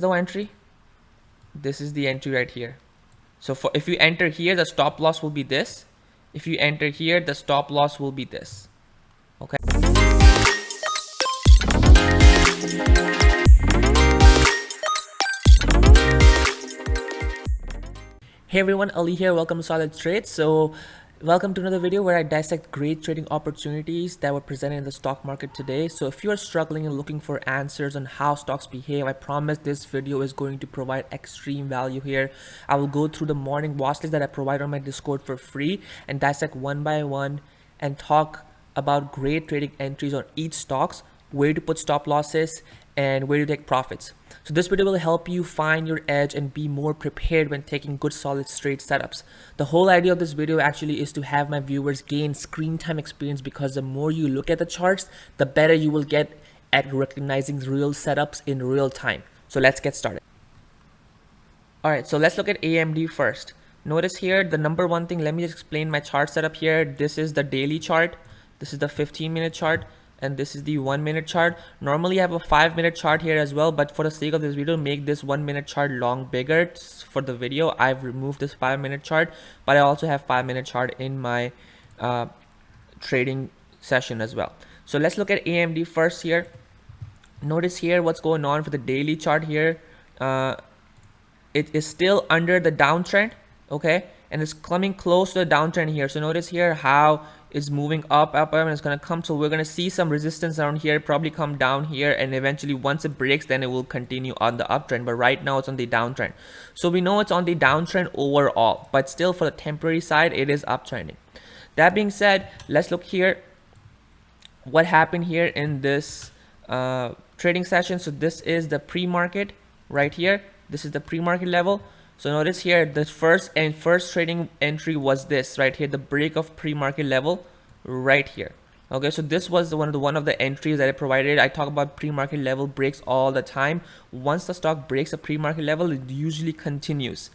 the entry. This is the entry right here. So if you enter here, the stop loss will be this. If you enter here, the stop loss will be this. Okay. Hey everyone, Ali here. Welcome to Solid Trades. So welcome to another video where I dissect great trading opportunities that were presented in the stock market today. So if you are struggling and looking for answers on how stocks behave, I promise this video is going to provide extreme value here. I will go through the morning watch list that I provide on my Discord for free and dissect one by one and talk about great trading entries on each stocks, where to put stop losses, and where to take profits. So this video will help you find your edge and be more prepared when taking good solid straight setups. The whole idea of this video actually is to have my viewers gain screen time experience, because the more you look at the charts, the better you will get at recognizing real setups in real time. So let's get started. Alright, so let's look at AMD first. Notice here the number one thing, let me just explain my chart setup here. This is the daily chart, this is the 15-minute chart, and this is the 1-minute chart. Normally I have a 5-minute chart here as well, but for the sake of this video, make this 1-minute chart long bigger for the video. I've removed this 5-minute chart, but I also have 5-minute chart in my trading session as well. So let's look at AMD first here. Notice here what's going on for the daily chart here. It is still under the downtrend, okay, and it's coming close to the downtrend here. So notice here how it's moving up, and it's going to come. So we're going to see some resistance around here, probably come down here, and eventually once it breaks, then it will continue on the uptrend. But right now it's on the downtrend. So we know it's on the downtrend overall, but still for the temporary side, it is uptrending. That being said, let's look here what happened here in this trading session. So this is the pre-market right here. This is the pre-market level. So notice here the first trading entry was this right here, the break of pre-market level right here. Okay, so this was one of the entries that I provided. I talk about pre-market level breaks all the time. Once the stock breaks a pre-market level, it usually continues.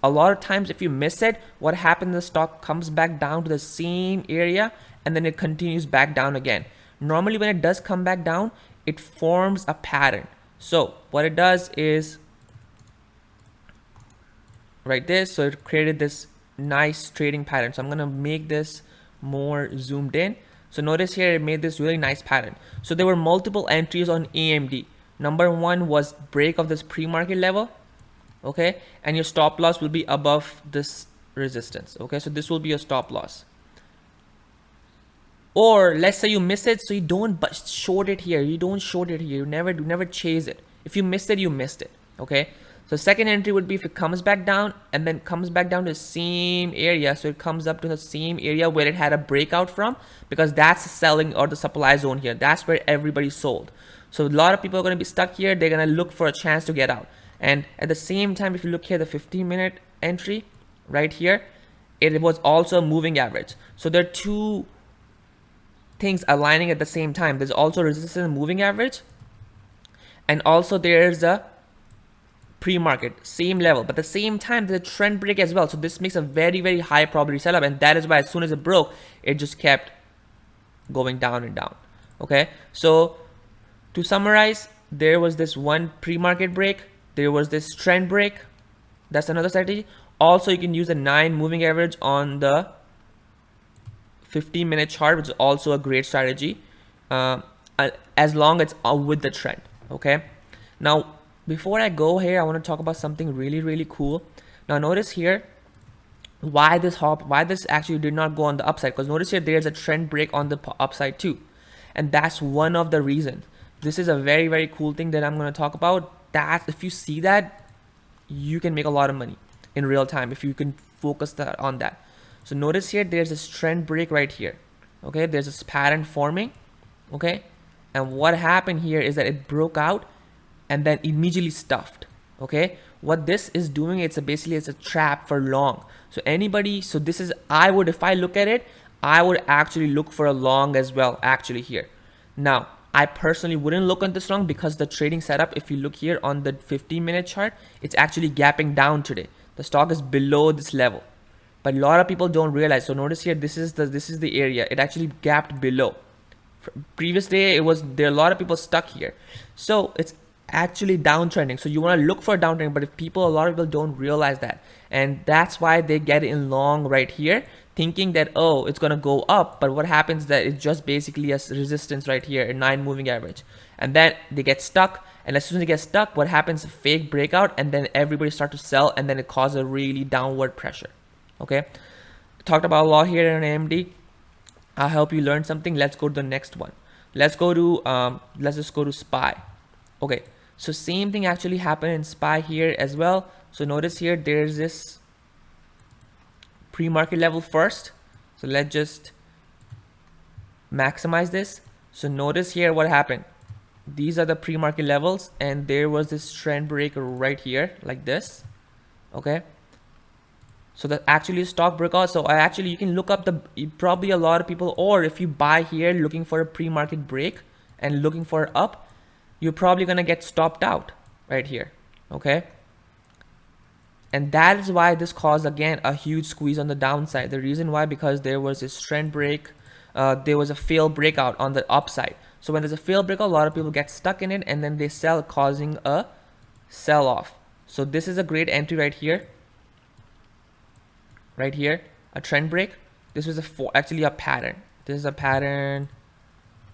A lot of times if you miss it, what happens, the stock comes back down to the same area and then it continues back down again. Normally when it does come back down, it forms a pattern. So what it does is right this, so it created this nice trading pattern. So I'm gonna make this more zoomed in. So notice here it made this really nice pattern. So there were multiple entries on AMD. Number one was break of this pre-market level, okay, and your stop loss will be above this resistance. Okay, so this will be your stop loss. Or let's say you miss it, so you don't short it here, you don't short it here, you never chase it. If you missed it, you missed it. Okay, so second entry would be if it comes back down and then comes back down to the same area. So it comes up to the same area where it had a breakout from, because that's the selling or the supply zone here. That's where everybody sold. So a lot of people are going to be stuck here. They're going to look for a chance to get out. And at the same time, if you look here, the 15-minute entry right here, it was also a moving average. So there are two things aligning at the same time. There's also resistance and moving average, and also there's a pre-market same level, but at the same time there's a trend break as well. So this makes a very high probability setup, and that is why as soon as it broke, it just kept going down and down. Okay, so to summarize, there was this one pre-market break, there was this trend break. That's another strategy. Also you can use a 9 moving average on the 15-minute chart, which is also a great strategy, as long as it's with the trend. Okay, now before I go here, I want to talk about something really cool. Now notice here why this actually did not go on the upside, because notice here there's a trend break on the upside too, and that's one of the reasons. This is a very cool thing that I'm going to talk about. That if you see that, you can make a lot of money in real time if you can focus on that. So notice here there's this trend break right here. Okay, there's this pattern forming. Okay, and what happened here is that it broke out and then immediately stuffed. Okay, what this is doing, it's a trap for long. So this is, if I look at it, I would actually look for a long as well actually here. Now I personally wouldn't look on this long, because the trading setup, if you look here on the 15-minute chart, it's actually gapping down today. The stock is below this level, but a lot of people don't realize. So notice here, this is the area it actually gapped below. Previous day, there are a lot of people stuck here. So it's actually downtrending. So you want to look for downtrending, but if people, a lot of people don't realize that, and that's why they get in long right here, thinking that, oh, it's gonna go up. But what happens is that it's just basically a resistance right here, a 9 moving average, and then they get stuck. And as soon as they get stuck, what happens? Fake breakout, and then everybody start to sell, and then it causes a really downward pressure. Okay, talked about a lot here in AMD. I'll help you learn something. Let's go to the next one. Let's go to let's just go to SPY. Okay, so same thing actually happened in SPY here as well. So notice here there's this pre-market level first. So let's just maximize this. So notice here what happened. These are the pre-market levels, and there was this trend break right here like this. Okay, so that actually stock breakout. So you can look up probably a lot of people, or if you buy here looking for a pre-market break and looking for up, you're probably gonna get stopped out right here. Okay, and that is why this caused again a huge squeeze on the downside. The reason why, because there was this trend break, there was a failed breakout on the upside. So when there's a failed breakout, a lot of people get stuck in it, and then they sell, causing a sell off. So this is a great entry right here. Right here, a trend break. This was actually a pattern. This is a pattern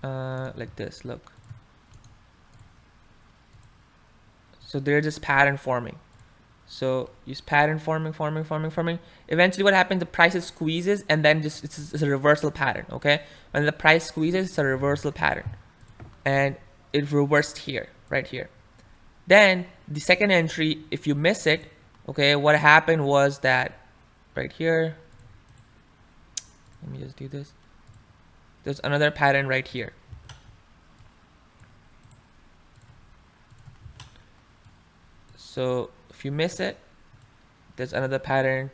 like this. Look. So there's this pattern forming. So use pattern forming. Eventually what happens, the price squeezes, and then just it's a reversal pattern. Okay, when the price squeezes, it's a reversal pattern, and it reversed here, right here. Then the second entry, if you miss it, okay, what happened was that right here, let me just do this, there's another pattern right here. So if you miss it, there's another pattern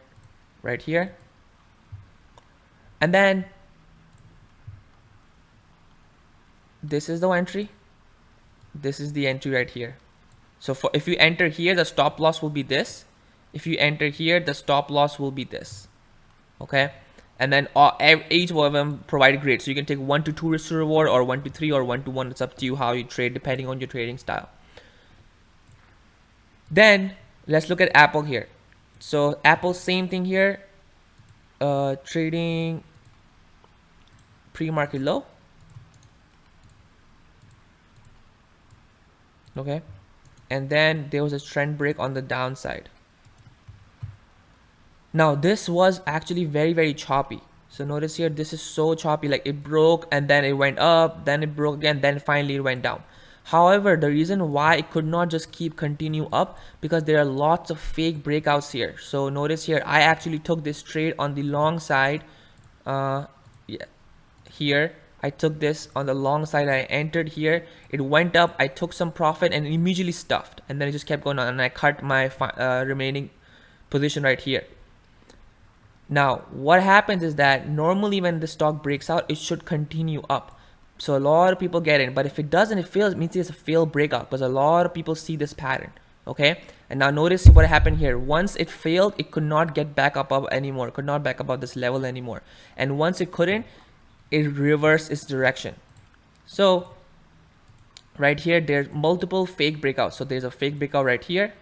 right here. And then this is the entry. This is the entry right here. So if you enter here, the stop loss will be this. If you enter here, the stop loss will be this. Okay, and then each one of them provide grades. So you can take 1 to 2 risk to reward, or 1 to 3, or 1 to 1. It's up to you how you trade, depending on your trading style. Then let's look at Apple here. So Apple, same thing here, trading pre-market low. Okay, and then there was a trend break on the downside. Now this was actually very choppy. So notice here, this is so choppy, like it broke and then it went up, then it broke again, then finally it went down. However, the reason why it could not just continue up, because there are lots of fake breakouts here. So notice here, I actually took this trade on the long side. Here I took this on the long side. I entered here, it went up, I took some profit and immediately stuffed, and then it just kept going on, and I cut my remaining position right here. Now what happens is that normally when the stock breaks out, it should continue up. So a lot of people get in, but if it doesn't, it fails, it means it's a failed breakout, because a lot of people see this pattern. Okay, and now notice what happened here. Once it failed, it could not get back up anymore, could not back up this level anymore, and once it couldn't, it reversed its direction. So right here, there's multiple fake breakouts. So there's a fake breakout right here,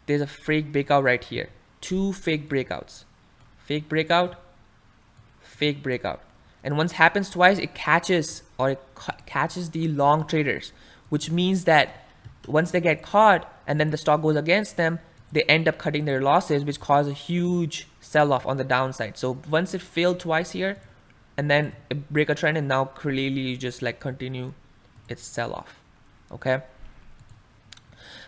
there's a fake breakout right here, 2 fake breakouts, fake breakout, fake breakout. And once it happens twice, it catches the long traders, which means that once they get caught and then the stock goes against them, they end up cutting their losses, which cause a huge sell-off on the downside. So once it failed twice here, and then it break a trend, and now clearly just like continue its sell-off. Okay.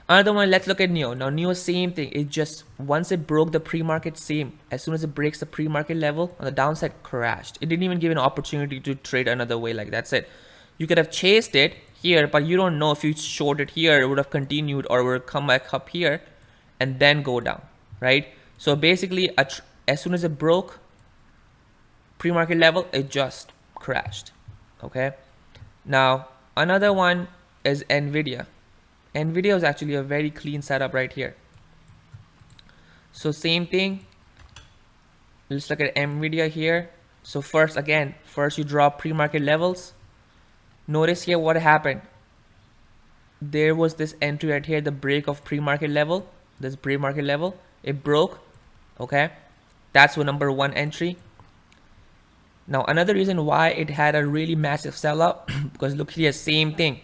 Another one, let's look at NEO. Now NEO, same thing. It just, once it broke the pre-market, same. As soon as it breaks the pre-market level on the downside, crashed. It didn't even give an opportunity to trade another way. Like, that's it. You could have chased it here, but you don't know if you shorted here, it would have continued or would have come back up here and then go down, right? So basically, as soon as it broke pre-market level, it just crashed. Okay. Now another one is NVDA. NVDA is actually a very clean setup right here. So same thing, let's look at NVDA here. So first you draw pre-market levels. Notice here what happened. there was this entry right here, the break of pre-market level, this pre-market level, it broke. Okay, that's what number one entry. Now another reason why it had a really massive sell-off because look here, same thing,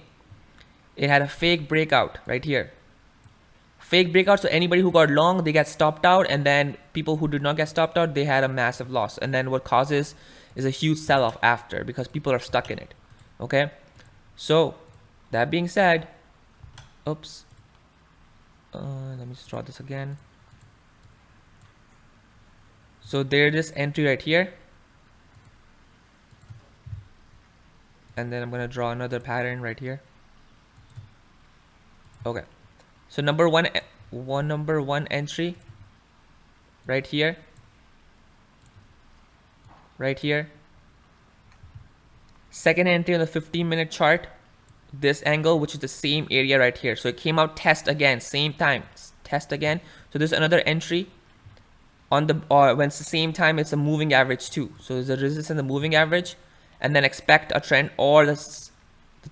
it had a fake breakout right here, fake breakout. So anybody who got long, they get stopped out, and then people who did not get stopped out, they had a massive loss. And then what causes is a huge sell-off after, because people are stuck in it. Okay, so that being said, oops, let me just draw this again. So there's this entry right here, and then I'm gonna draw another pattern right here. Okay, so number one entry right here, right here. Second entry on the 15-minute chart, this angle, which is the same area right here. So it came out, test again, same time, test again. So there's another entry on the, when it's the same time, it's a moving average too. So there's a resistance in the moving average, and then expect a trend, or the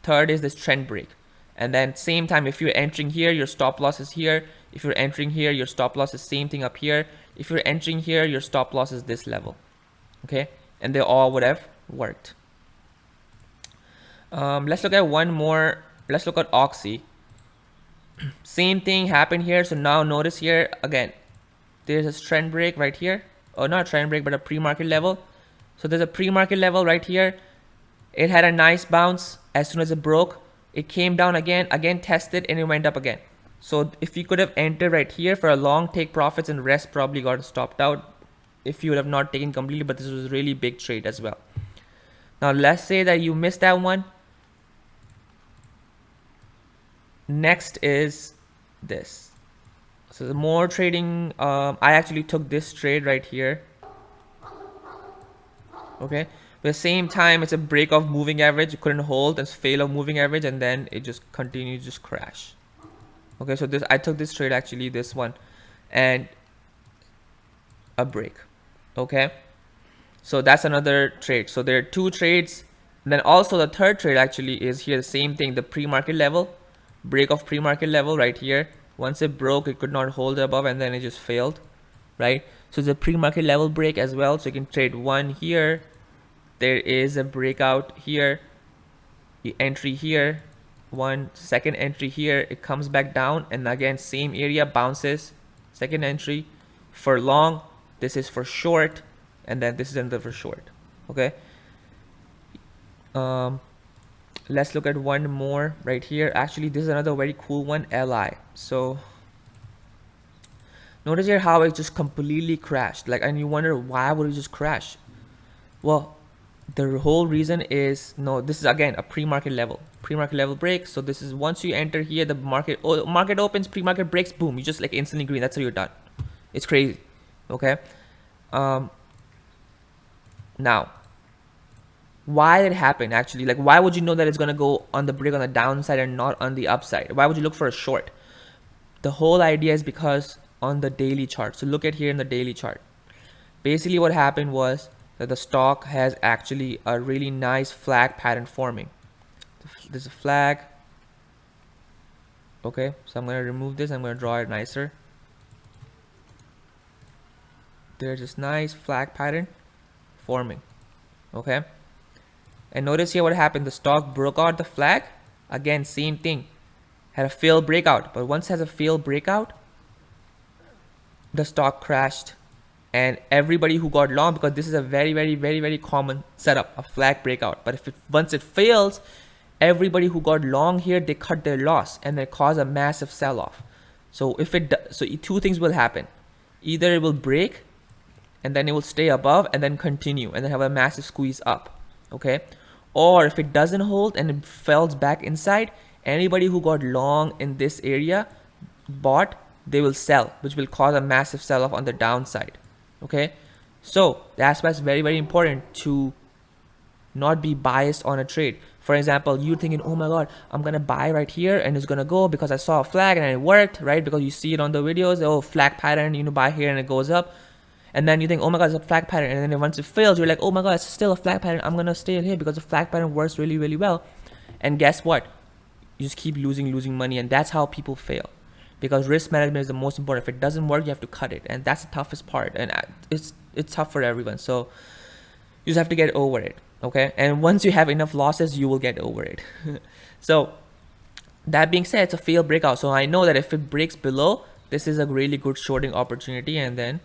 third is this trend break. And then same time, if you're entering here, your stop loss is here. If you're entering here, your stop loss is same thing up here. If you're entering here, your stop loss is this level. Okay, and they all would have worked. Let's look at one more. Let's look at Oxy. Same thing happened here. So now notice here again, there's a trend break right here, or not a trend break, but a pre-market level. So there's a pre-market level right here. It had a nice bounce. As soon as it broke, it came down again tested, and it went up again. So if you could have entered right here for a long, take profits, and rest probably got stopped out if you would have not taken completely, but this was a really big trade as well. Now let's say that you missed that one. Next is this. So the more trading, I actually took this trade right here. Okay, at the same time, it's a break of moving average. You couldn't hold, and fail of moving average, and then it just continued, just crash. Okay, so this, I took this trade actually, this one, and a break. Okay, so that's another trade. So there are two trades. And then also the third trade actually is here, the same thing, the pre-market level, break of pre-market level right here. Once it broke, it could not hold above, and then it just failed, right? So it's a pre-market level break as well. So you can trade one here, there is a breakout here, the entry here, one second entry here, it comes back down, and again same area, bounces, second entry. For long, this is for short, and then this is another for short. Okay, let's look at one more right here. Actually, this is another very cool one, LI. So notice here how it just completely crashed, like, and you wonder why would it just crash. Well, the whole reason is, no, this is again a pre-market level break. So this is, once you enter here, the market opens, pre-market breaks, boom, you just like instantly green, that's how you're done. It's crazy. Okay, now why did it happen actually? Like, why would you know that it's gonna go on the break on the downside and not on the upside? Why would you look for a short? The whole idea is because on the daily chart. So look at here in the daily chart. Basically what happened was that the stock has actually a really nice flag pattern forming. There's a flag. Okay, so I'm going to remove this. I'm going to draw it nicer. There's this nice flag pattern forming. Okay, and notice here what happened. The stock broke out the flag. Again, same thing. Had a failed breakout. But once it has a failed breakout, the stock crashed. And everybody who got long, because this is a very common setup, a flag breakout. But if it, once it fails, everybody who got long here, they cut their loss, and they cause a massive sell-off. So if it, so two things will happen. Either it will break, and then it will stay above, and then continue, and then have a massive squeeze up. Okay, or if it doesn't hold and it falls back inside, anybody who got long in this area, bought, they will sell, which will cause a massive sell-off on the downside. Okay, so that's why it's very important to not be biased on a trade. For example, you're thinking, oh my god, I'm gonna buy right here and it's gonna go because I saw a flag and it worked, right? Because you see it on the videos, oh, flag pattern, you know, buy here and it goes up. And then you think, oh my god, it's a flag pattern, and then once it fails, you're like, oh my god, it's still a flag pattern, I'm gonna stay here because the flag pattern works really well. And guess what? you just keep losing money, and that's how people fail. Because risk management is the most important. If it doesn't work, you have to cut it, and that's the toughest part. And it's tough for everyone. So you just have to get over it, okay? And once you have enough losses, you will get over it. So that being said, it's a failed breakout. So I know that if it breaks below, this is a really good shorting opportunity, and then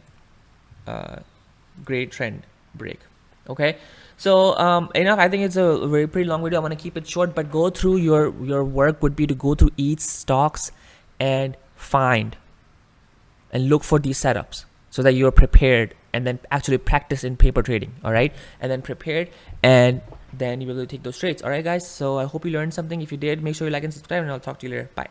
great trend break. Okay, so enough. I think it's a very pretty long video. I want to keep it short, but go through your work would be to go through each stocks and find and look for these setups so that you're prepared, and then actually practice in paper trading. All right, and then prepared, and then you will take those trades. All right, guys. So I hope you learned something. If you did, make sure you like and subscribe, and I'll talk to you later. Bye.